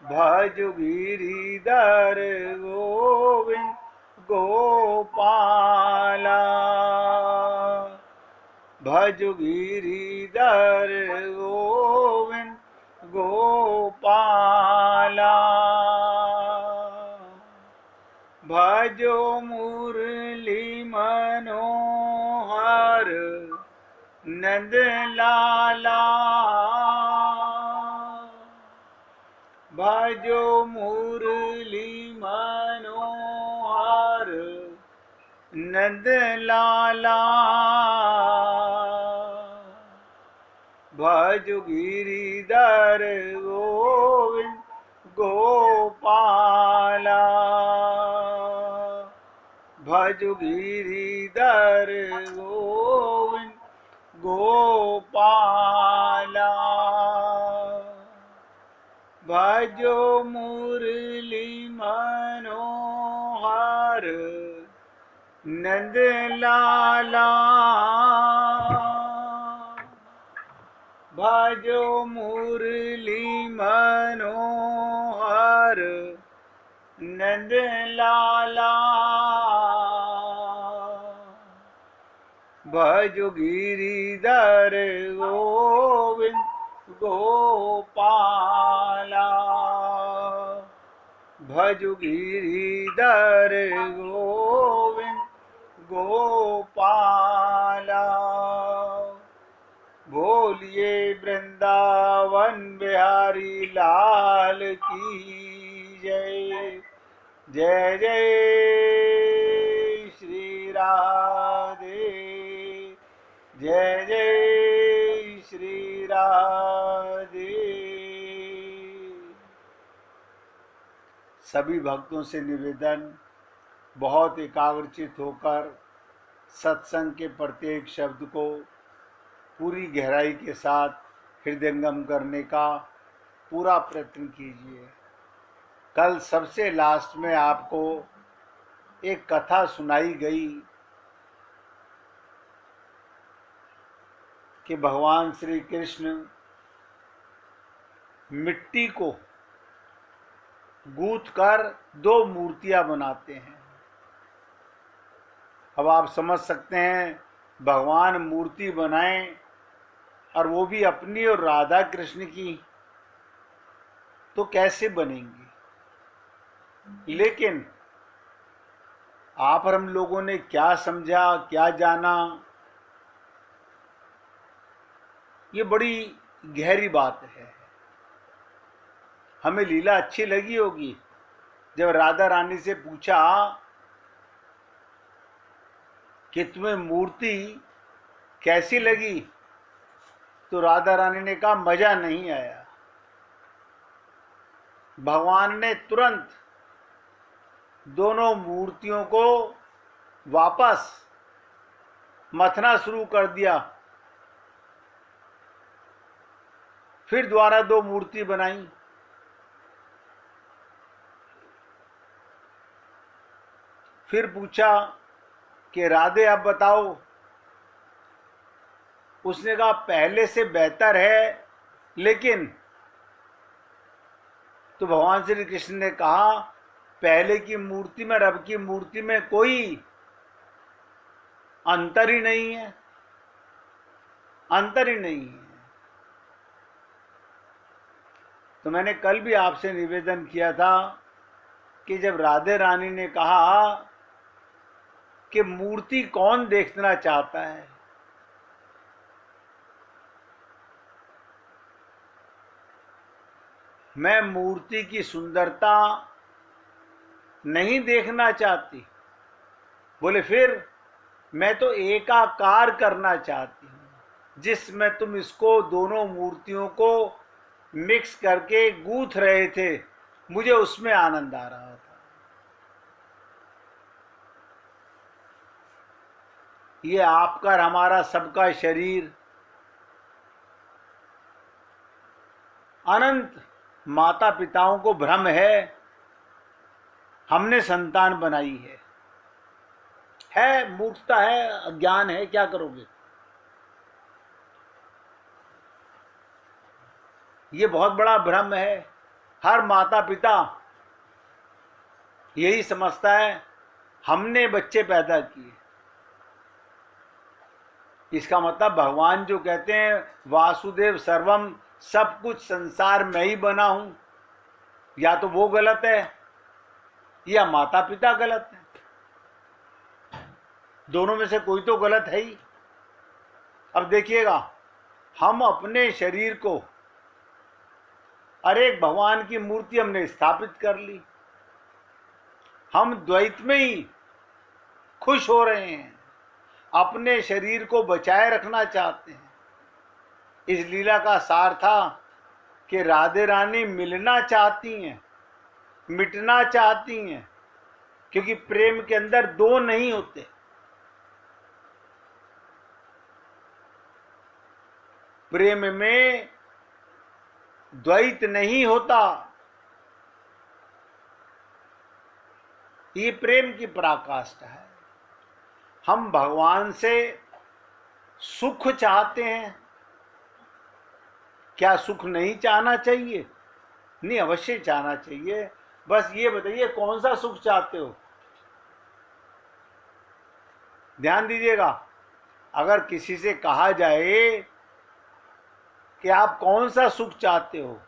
भजु गिरिधर गोविंद गोपाला। भजु गिरिधर गोविंद गोपाला। भजो मुरली मनोहर नंद लाला। भजो मुरली मनोहर नंद लाला। भजो गिरिधर गोविंद गोपाला। भजो गिरिधर गोविंद गोपाला। भजो मुरली मनोहर नंद लाला। भजो मुरली मनोहर नंद लाला। भजो गिरिधर गोविंद गोपाला। भजो गिरिधर गोविंद गोपाला। बोलिए वृंदावन बिहारी लाल की जय। जय जय श्री राधे। जय जय श्री राधे। सभी भक्तों से निवेदन, बहुत एकाग्रचित होकर सत्संग के प्रत्येक शब्द को पूरी गहराई के साथ हृदयंगम करने का पूरा प्रयत्न कीजिए। कल सबसे लास्ट में आपको एक कथा सुनाई गई कि भगवान श्री कृष्ण मिट्टी को गूंथ कर दो मूर्तियां बनाते हैं। अब आप समझ सकते हैं, भगवान मूर्ति बनाएं और वो भी अपनी और राधा कृष्ण की, तो कैसे बनेंगी। लेकिन आप और हम लोगों ने क्या समझा, क्या जाना, ये बड़ी गहरी बात है। हमें लीला अच्छी लगी होगी। जब राधा रानी से पूछा कि तुम्हें मूर्ति कैसी लगी, तो राधा रानी ने कहा मजा नहीं आया। भगवान ने तुरंत दोनों मूर्तियों को वापस मथना शुरू कर दिया। फिर दोबारा दो मूर्ति बनाई। फिर पूछा कि राधे अब बताओ। उसने कहा पहले से बेहतर है, लेकिन तो भगवान श्री कृष्ण ने कहा पहले की मूर्ति में और अब की मूर्ति में कोई अंतर ही नहीं है, अंतर ही नहीं है। तो मैंने कल भी आपसे निवेदन किया था कि जब राधे रानी ने कहा कि मूर्ति कौन देखना चाहता है, मैं मूर्ति की सुंदरता नहीं देखना चाहती। बोले फिर मैं तो एकाकार करना चाहती हूं, जिसमें तुम इसको दोनों मूर्तियों को मिक्स करके गूंथ रहे थे, मुझे उसमें आनंद आ रहा था। ये आपका और हमारा सबका शरीर अनंत माता पिताओं को भ्रम है, हमने संतान बनाई है मूर्खता है, अज्ञान है, क्या करोगे। ये बहुत बड़ा भ्रम है। हर माता पिता यही समझता है हमने बच्चे पैदा किए। इसका मतलब भगवान जो कहते हैं वासुदेव सर्वम, सब कुछ संसार में ही बना हूं, या तो वो गलत है या माता पिता गलत है। दोनों में से कोई तो गलत है ही। अब देखिएगा, हम अपने शरीर को, अरे भगवान की मूर्ति हमने स्थापित कर ली, हम द्वैत में ही खुश हो रहे हैं, अपने शरीर को बचाए रखना चाहते हैं। इस लीला का सार था कि राधे रानी मिलना चाहती हैं, मिटना चाहती हैं, क्योंकि प्रेम के अंदर दो नहीं होते। प्रेम में द्वैत नहीं होता। ये प्रेम की पराकाष्ठा है। हम भगवान से सुख चाहते हैं। क्या सुख नहीं चाहना चाहिए? नहीं, अवश्य चाहना चाहिए। बस ये बताइए कौन सा सुख चाहते हो? ध्यान दीजिएगा, अगर किसी से कहा जाए कि आप कौन सा सुख चाहते हो,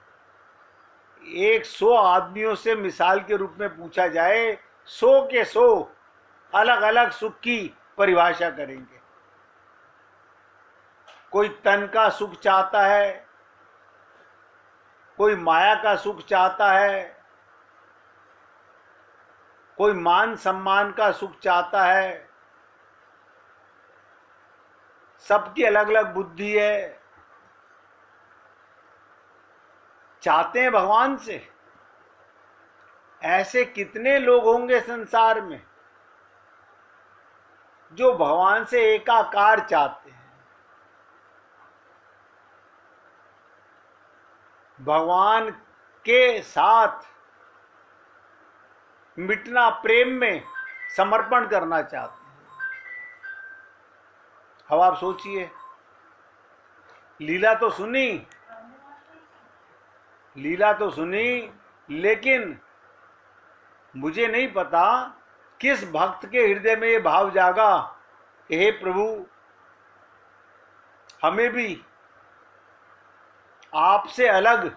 100 आदमियों से मिसाल के रूप में पूछा जाए, 100 के 100 अलग अलग सुख की परिभाषा करेंगे। कोई तन का सुख चाहता है, कोई माया का सुख चाहता है, कोई मान सम्मान का सुख चाहता है। सबकी अलग अलग बुद्धि है। चाहते हैं भगवान से। ऐसे कितने लोग होंगे संसार में जो भगवान से एकाकार चाहते हैं। भगवान के साथ मिटना, प्रेम में समर्पण करना चाहते हैं। अब आप सोचिए, लीला तो सुनी, लीला तो सुनी, लेकिन मुझे नहीं पता किस भक्त के हृदय में ये भाव जागा, हे प्रभु हमें भी आपसे अलग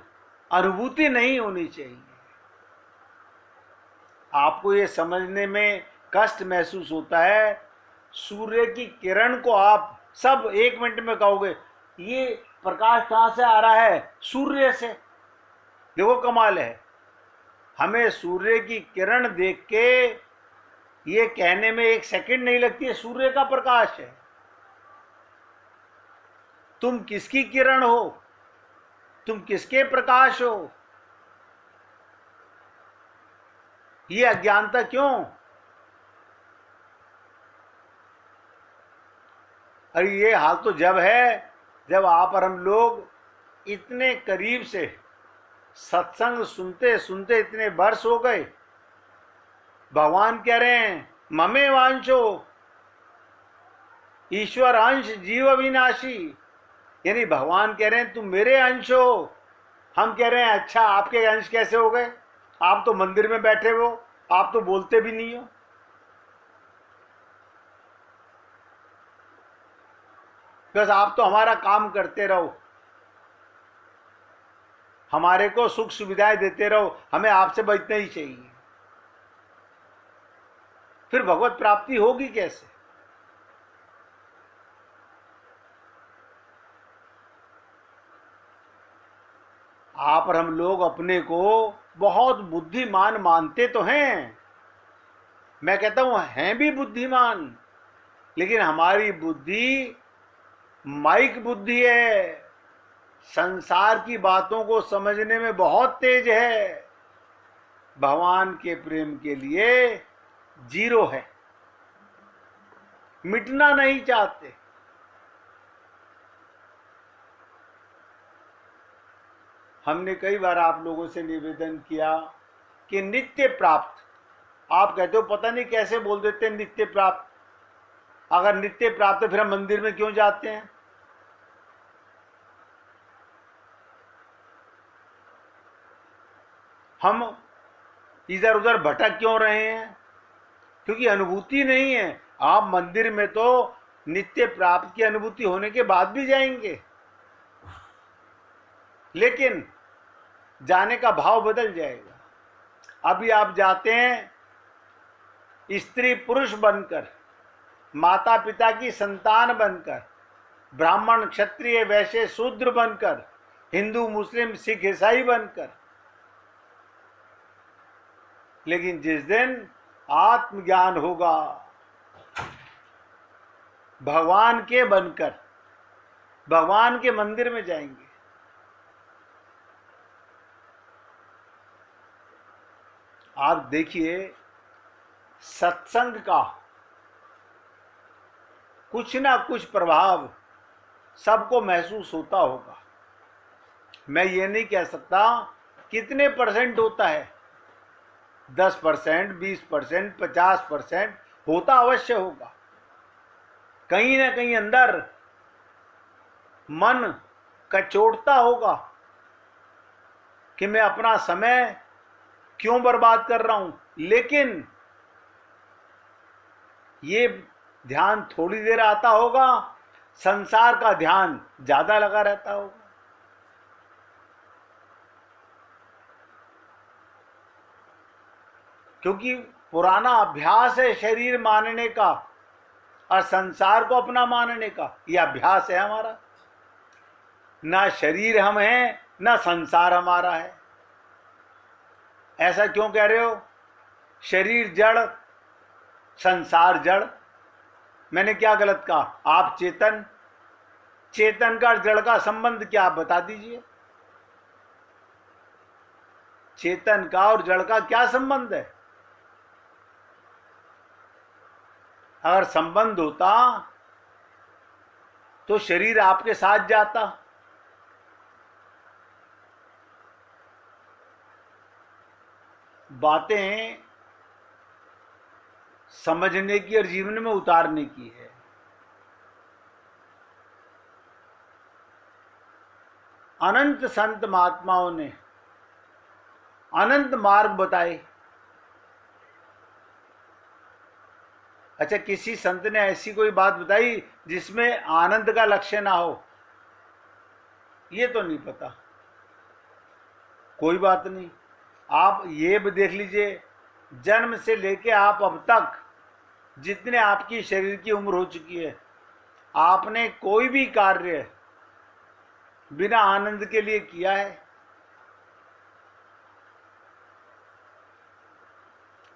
अनुभूति नहीं होनी चाहिए। आपको ये समझने में कष्ट महसूस होता है, सूर्य की किरण को आप सब 1 मिनट में कहोगे ये प्रकाश कहाँ से आ रहा है? सूर्य से। देखो कमाल है, हमें सूर्य की किरण देख के ये कहने में 1 सेकंड नहीं लगती है सूर्य का प्रकाश है। तुम किसकी किरण हो? तुम किसके प्रकाश हो? ये अज्ञानता क्यों? अरे ये हाल तो जब है जब आप और हम लोग इतने करीब से सत्संग सुनते सुनते इतने वर्ष हो गए। भगवान कह रहे हैं ममे वांशो, ईश्वर अंश जीव अविनाशी, यानी भगवान कह रहे हैं तुम मेरे अंश हो। हम कह रहे हैं अच्छा आपके अंश कैसे हो गए? आप तो मंदिर में बैठे हो, आप तो बोलते भी नहीं हो। बस आप तो हमारा काम करते रहो, हमारे को सुख सुविधाएं देते रहो, हमें आपसे बचना ही चाहिए। फिर भगवत प्राप्ति होगी कैसे? आप और हम लोग अपने को बहुत बुद्धिमान मानते तो हैं। मैं कहता हूं हैं भी बुद्धिमान, लेकिन हमारी बुद्धि माइक बुद्धि है, संसार की बातों को समझने में बहुत तेज है, भगवान के प्रेम के लिए 0 है, मिटना नहीं चाहते। हमने कई बार आप लोगों से निवेदन किया कि नित्य प्राप्त, आप कहते हो पता नहीं कैसे बोल देते हैं नित्य प्राप्त। अगर नित्य प्राप्त है फिर हम मंदिर में क्यों जाते हैं? हम इधर उधर भटक क्यों रहे हैं? क्योंकि अनुभूति नहीं है। आप मंदिर में तो नित्य प्राप्त की अनुभूति होने के बाद भी जाएंगे, लेकिन जाने का भाव बदल जाएगा। अभी आप जाते हैं स्त्री पुरुष बनकर, माता पिता की संतान बनकर, ब्राह्मण क्षत्रिय वैश्य शूद्र बनकर, हिंदू मुस्लिम सिख ईसाई बनकर, लेकिन जिस दिन आत्मज्ञान होगा भगवान के बनकर, भगवान के मंदिर में जाएंगे। आप देखिए, सत्संग का कुछ ना कुछ प्रभाव सबको महसूस होता होगा। मैं ये नहीं कह सकता कितने परसेंट होता है, 10%, 20%, 50% होता अवश्य होगा। कहीं ना कहीं अंदर मन कचोटता होगा कि मैं अपना समय क्यों बर्बाद कर रहा हूं, लेकिन ये ध्यान थोड़ी देर आता होगा, संसार का ध्यान ज्यादा लगा रहता होगा। क्योंकि पुराना अभ्यास है शरीर मानने का और संसार को अपना मानने का, यह अभ्यास है हमारा। ना शरीर हम हैं, ना संसार हमारा है। ऐसा क्यों कह रहे हो? शरीर जड़, संसार जड़। मैंने क्या गलत कहा? आप चेतन, चेतन का जड़ का संबंध क्या, आप बता दीजिए। चेतन का और जड़ का क्या संबंध है? अगर संबंध होता तो शरीर आपके साथ जाता। बातें समझने की और जीवन में उतारने की है। अनंत संत महात्माओं ने अनंत मार्ग बताए। अच्छा, किसी संत ने ऐसी कोई बात बताई जिसमें आनंद का लक्ष्य ना हो? ये तो नहीं पता। कोई बात नहीं, आप ये भी देख लीजिए, जन्म से लेके आप अब तक जितने आपकी शरीर की उम्र हो चुकी है, आपने कोई भी कार्य बिना आनंद के लिए किया है?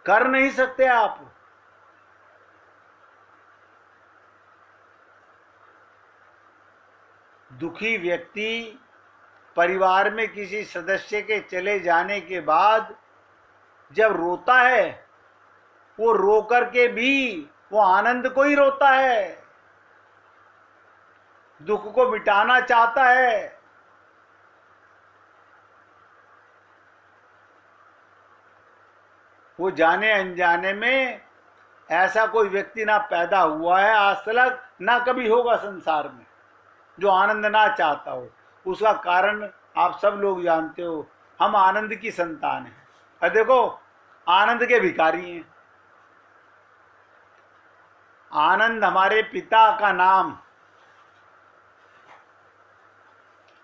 कर नहीं सकते आप। दुखी व्यक्ति परिवार में किसी सदस्य के चले जाने के बाद जब रोता है, वो रो करके भी वो आनंद को ही रोता है, दुख को मिटाना चाहता है। वो जाने अनजाने में ऐसा कोई व्यक्ति ना पैदा हुआ है आज तक, ना कभी होगा संसार में, जो आनंद ना चाहता हो। उसका कारण आप सब लोग जानते हो, हम आनंद की संतान हैं। और देखो, आनंद के भिखारी हैं। आनंद हमारे पिता का नाम,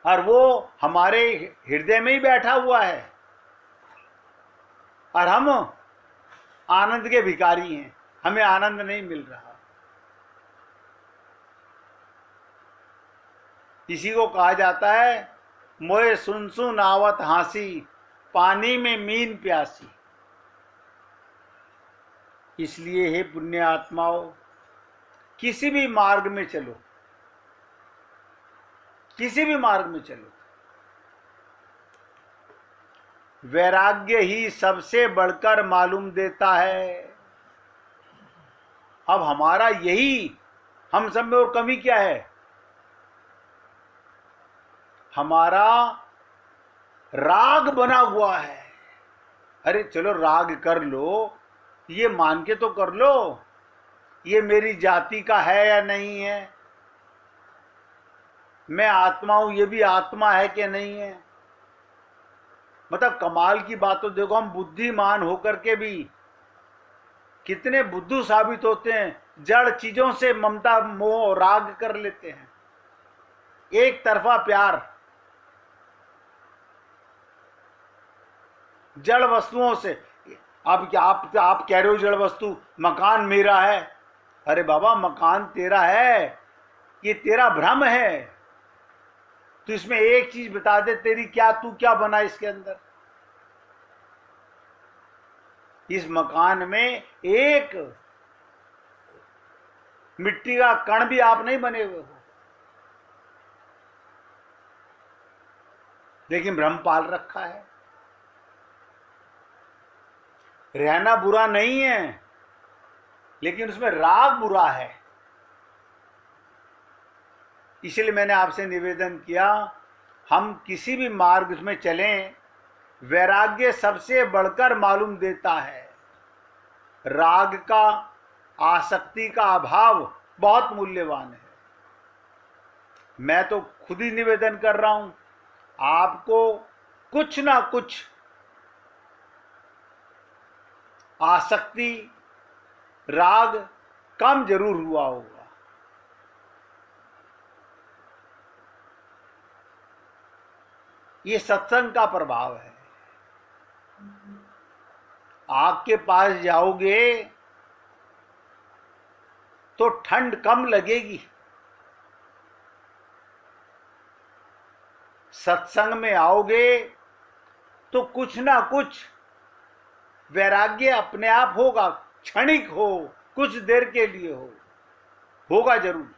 और वो हमारे हृदय में ही बैठा हुआ है, और हम आनंद के भिखारी हैं। हमें आनंद नहीं मिल रहा। इसी को कहा जाता है, मोए सुन सुन आवत हांसी, पानी में मीन प्यासी। इसलिए हे पुण्य आत्माओं, किसी भी मार्ग में चलो, किसी भी मार्ग में चलो, वैराग्य ही सबसे बढ़कर मालूम देता है। अब हमारा यही, हम सब में और कमी क्या है? हमारा राग बना हुआ है। अरे चलो राग कर लो, ये मान के तो कर लो, ये मेरी जाति का है या नहीं है, मैं आत्मा हूं, ये भी आत्मा है कि नहीं है। मतलब कमाल की बात तो देखो, हम बुद्धिमान होकर के भी कितने बुद्धू साबित होते हैं। जड़ चीजों से ममता मोह राग कर लेते हैं, एक तरफा प्यार जड़ वस्तुओं से। अब क्या आप कह रहे हो जड़ वस्तु, मकान मेरा है। अरे बाबा, मकान तेरा है, ये तेरा भ्रम है। तो इसमें एक चीज बता दे, तेरी क्या, तू क्या बना इसके अंदर। इस मकान में एक मिट्टी का कण भी आप नहीं बने हुए हो, लेकिन भ्रम पाल रखा है। रहना बुरा नहीं है, लेकिन उसमें राग बुरा है। इसलिए मैंने आपसे निवेदन किया, हम किसी भी मार्ग में चलें, वैराग्य सबसे बढ़कर मालूम देता है। राग का, आसक्ति का अभाव बहुत मूल्यवान है। मैं तो खुद ही निवेदन कर रहा हूं, आपको कुछ ना कुछ आसक्ति, राग कम जरूर हुआ होगा। ये सत्संग का प्रभाव है। आग के पास जाओगे तो ठंड कम लगेगी, सत्संग में आओगे तो कुछ ना कुछ वैराग्य अपने आप होगा। क्षणिक हो, कुछ देर के लिए हो, होगा जरूर।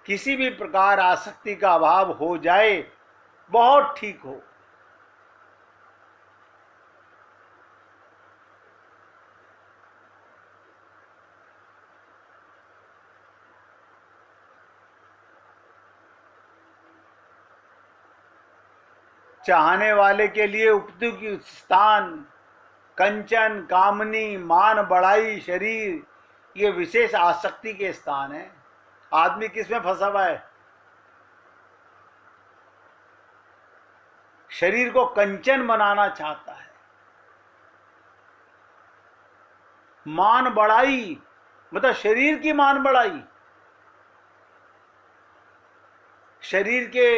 किसी भी प्रकार आसक्ति का अभाव हो जाए, बहुत ठीक हो। चाहने वाले के लिए उपयुक्त स्थान, कंचन, कामनी, मान बढ़ाई, शरीर, ये विशेष आसक्ति के स्थान है। आदमी किसमें फंसा हुआ है? शरीर को कंचन बनाना चाहता है। मान बढ़ाई मतलब शरीर की मान बढ़ाई, शरीर के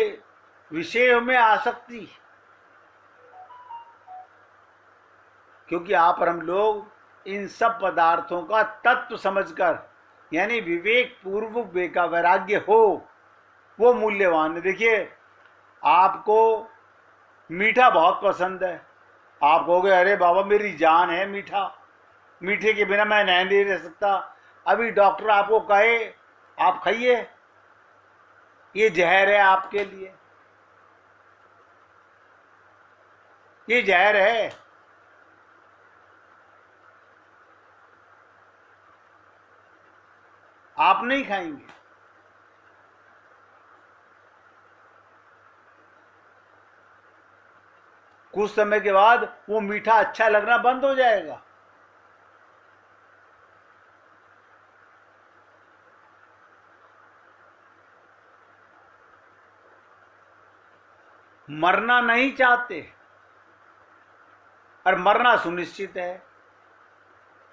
विषय में आसक्ति। क्योंकि आप और हम लोग इन सब पदार्थों का तत्व समझकर, यानी विवेक पूर्वक का वैराग्य हो, वो मूल्यवान है। देखिए, आपको मीठा बहुत पसंद है, आप कहोगे अरे बाबा मेरी जान है मीठा, मीठे के बिना मैं नहीं रह सकता। अभी डॉक्टर आपको कहे आप खाइए, ये जहर है आपके लिए, ये जहर है। आप नहीं खाएंगे। कुछ समय के बाद वो मीठा अच्छा लगना बंद हो जाएगा। मरना नहीं चाहते, और मरना सुनिश्चित है।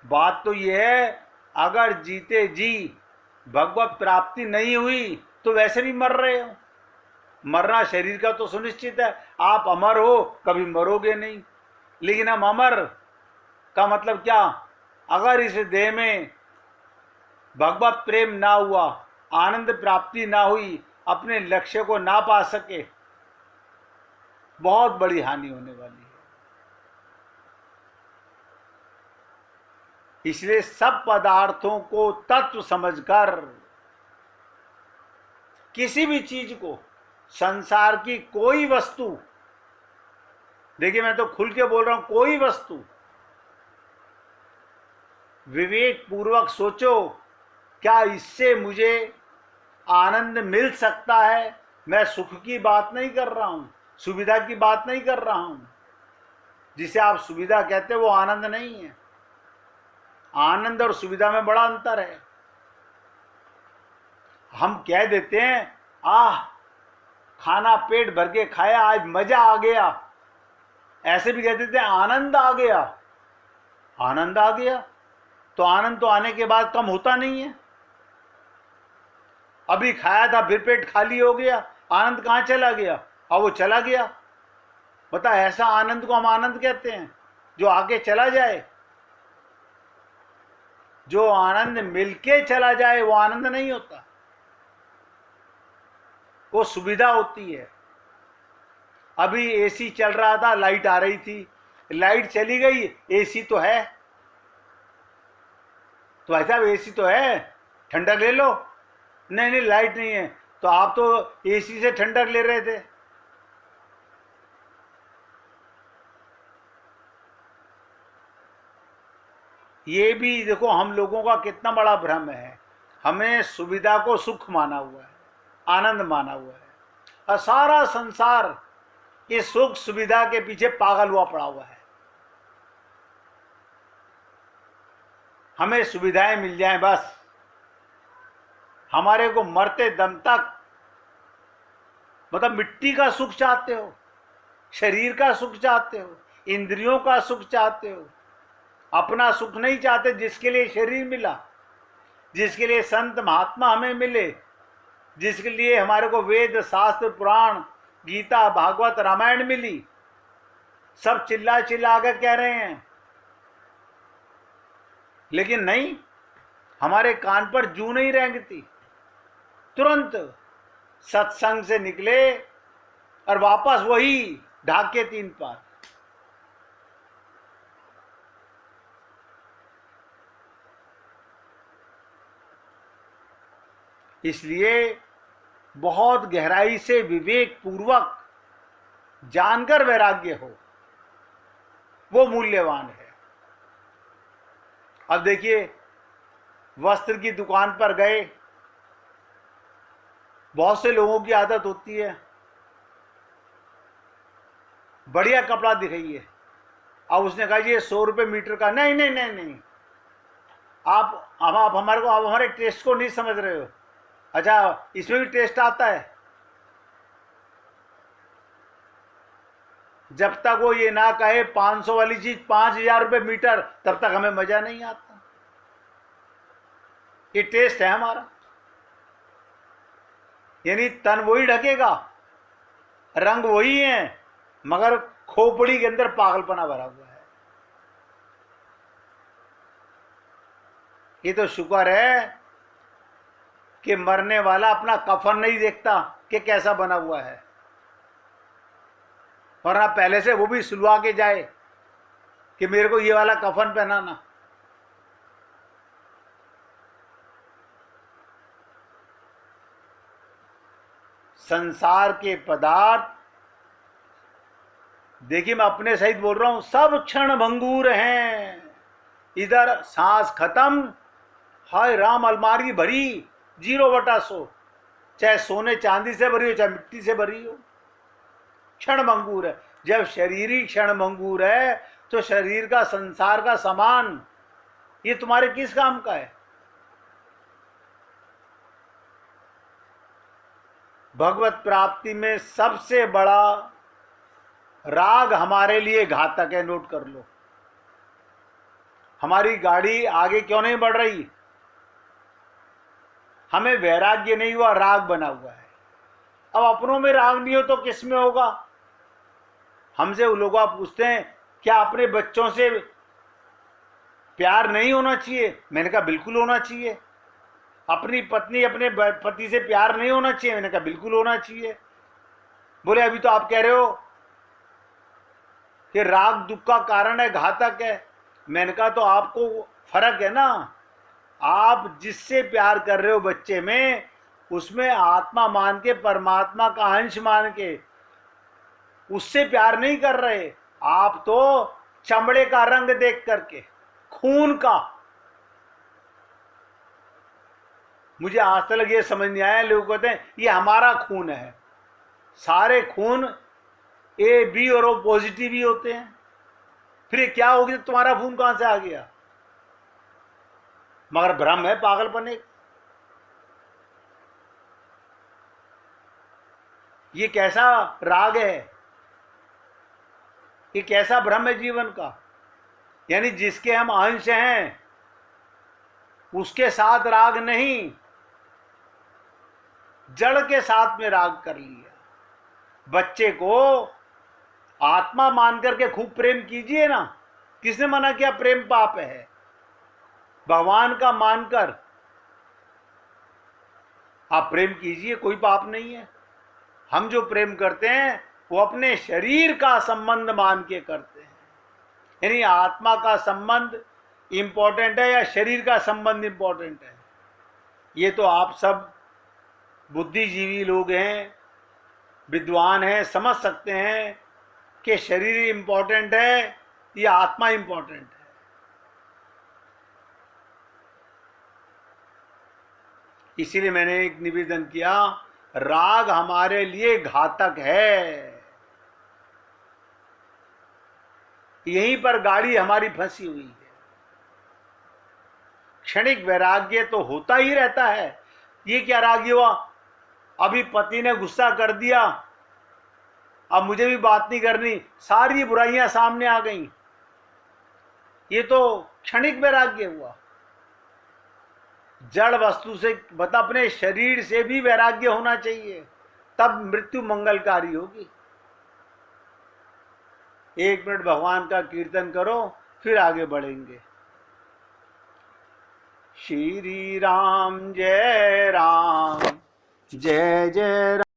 बात तो यह है, अगर जीते जी भगवत प्राप्ति नहीं हुई तो वैसे भी मर रहे हो। मरना शरीर का तो सुनिश्चित है, आप अमर हो, कभी मरोगे नहीं। लेकिन हम अमर का मतलब क्या? अगर इस देह में भगवत प्रेम ना हुआ, आनंद प्राप्ति ना हुई, अपने लक्ष्य को ना पा सके, बहुत बड़ी हानि होने वाली है। इसलिए सब पदार्थों को तत्व समझकर, किसी भी चीज को, संसार की कोई वस्तु, देखिए मैं तो खुल के बोल रहा हूं, कोई वस्तु विवेक पूर्वक सोचो, क्या इससे मुझे आनंद मिल सकता है? मैं सुख की बात नहीं कर रहा हूं, सुविधा की बात नहीं कर रहा हूं। जिसे आप सुविधा कहते हो वो आनंद नहीं है। आनंद और सुविधा में बड़ा अंतर है। हम कह देते हैं आह खाना पेट भर के खाया, आज मजा आ गया, ऐसे भी कहते थे आनंद आ गया। आनंद आ गया तो आनंद तो आने के बाद कम होता नहीं है। अभी खाया था फिर पेट खाली हो गया, आनंद कहाँ चला गया? अब वो चला गया। बता, ऐसा आनंद को हम आनंद कहते हैं जो आके चला जाए? जो आनंद मिलके चला जाए वो आनंद नहीं होता, वो सुविधा होती है। अभी एसी चल रहा था, लाइट आ रही थी, लाइट चली गई, एसी तो है। तो भाई साहब एसी तो है, ठंडक ले लो। नहीं नहीं, लाइट नहीं है, तो आप तो एसी से ठंडक ले रहे थे। ये भी देखो हम लोगों का कितना बड़ा भ्रम है। हमें सुविधा को सुख माना हुआ है, आनंद माना हुआ है, और सारा संसार इस सुख सुविधा के पीछे पागल हुआ पड़ा हुआ है। हमें सुविधाएं मिल जाएं बस, हमारे को मरते दम तक, मतलब मिट्टी का सुख चाहते हो, शरीर का सुख चाहते हो, इंद्रियों का सुख चाहते हो, अपना सुख नहीं चाहते जिसके लिए शरीर मिला, जिसके लिए संत महात्मा हमें मिले, जिसके लिए हमारे को वेद शास्त्र पुराण गीता भागवत रामायण मिली। सब चिल्ला चिल्ला कर कह रहे हैं, लेकिन नहीं, हमारे कान पर जू नहीं रेंगती। तुरंत सत्संग से निकले और वापस वही ढाक के 3 पार। इसलिए बहुत गहराई से विवेक पूर्वक जानकर वैराग्य हो, वो मूल्यवान है। अब देखिए, वस्त्र की दुकान पर गए, बहुत से लोगों की आदत होती है, बढ़िया कपड़ा दिखाइए। अब उसने कहा ये 100 रुपये मीटर का, नहीं नहीं नहीं नहीं, आप हमारे टेस्ट को नहीं समझ रहे हो। अच्छा, इसमें भी टेस्ट आता है। जब तक वो ये ना कहे 500 वाली चीज 5000 रुपये मीटर, तब तक हमें मजा नहीं आता। ये टेस्ट है हमारा। यानी तन वही ढकेगा, रंग वही है, मगर खोपड़ी के अंदर पागलपना भरा हुआ है। ये तो शुक्र है कि मरने वाला अपना कफन नहीं देखता कि कैसा बना हुआ है, वरना पहले से वो भी सुलवा के जाए कि मेरे को ये वाला कफन पहनाना। संसार के पदार्थ, देखिए मैं अपने सहित बोल रहा हूं, सब क्षण भंगूर हैं। इधर सांस खत्म, हाय राम अलमारी भरी 0/100, चाहे सोने चांदी से भरी हो चाहे मिट्टी से भरी हो, क्षण भंगूर है। जब शरीर ही क्षण भंगूर है तो शरीर का, संसार का सामान ये तुम्हारे किस काम का है? भगवत प्राप्ति में सबसे बड़ा राग हमारे लिए घातक है, नोट कर लो। हमारी गाड़ी आगे क्यों नहीं बढ़ रही? हमें वैराग्य नहीं हुआ, राग बना हुआ है। अब अपनों में राग नहीं हो तो किस में होगा? हमसे वो लोग पूछते हैं क्या अपने बच्चों से प्यार नहीं होना चाहिए? मैंने कहा बिल्कुल होना चाहिए। अपनी पत्नी अपने पति से प्यार नहीं होना चाहिए? मैंने कहा बिल्कुल होना चाहिए। बोले अभी तो आप कह रहे हो कि राग दुख का कारण है, घातक है। मैंने कहा तो आपको फर्क है ना, आप जिससे प्यार कर रहे हो बच्चे में, उसमें आत्मा मान के, परमात्मा का अंश मान के उससे प्यार नहीं कर रहे। आप तो चमड़े का रंग देख करके, खून का। मुझे आज तक ये समझ नहीं आया, लोग कहते हैं ये हमारा खून है। सारे खून ए बी और ओ पॉजिटिव ही होते हैं, फिर क्या हो गया? तुम्हारा खून कहां से आ गया? मगर भ्रम है, पागलपन है। ये कैसा राग है, ये कैसा भ्रम है जीवन का। यानी जिसके हम अंश हैं उसके साथ राग नहीं, जड़ के साथ में राग कर लिया। बच्चे को आत्मा मान करके खूब प्रेम कीजिए ना, किसने मना किया प्रेम पाप है। भगवान का मानकर आप प्रेम कीजिए, कोई पाप नहीं है। हम जो प्रेम करते हैं वो अपने शरीर का संबंध मान के करते हैं। यानी आत्मा का संबंध इंपॉर्टेंट है या शरीर का संबंध इंपॉर्टेंट है। ये तो आप सब बुद्धिजीवी लोग हैं, विद्वान हैं, समझ सकते हैं कि शरीर इंपॉर्टेंट है या आत्मा इंपॉर्टेंट है। इसीलिए मैंने एक निवेदन किया, राग हमारे लिए घातक है। यहीं पर गाड़ी हमारी फंसी हुई है। क्षणिक वैराग्य तो होता ही रहता है। ये क्या राग हुआ, अभी पति ने गुस्सा कर दिया, अब मुझे भी बात नहीं करनी, सारी बुराइयां सामने आ गई, ये तो क्षणिक वैराग्य हुआ। जड़ वस्तु से बता, अपने शरीर से भी वैराग्य होना चाहिए, तब मृत्यु मंगलकारी होगी। 1 मिनट भगवान का कीर्तन करो, फिर आगे बढ़ेंगे। श्री राम जय जय राम।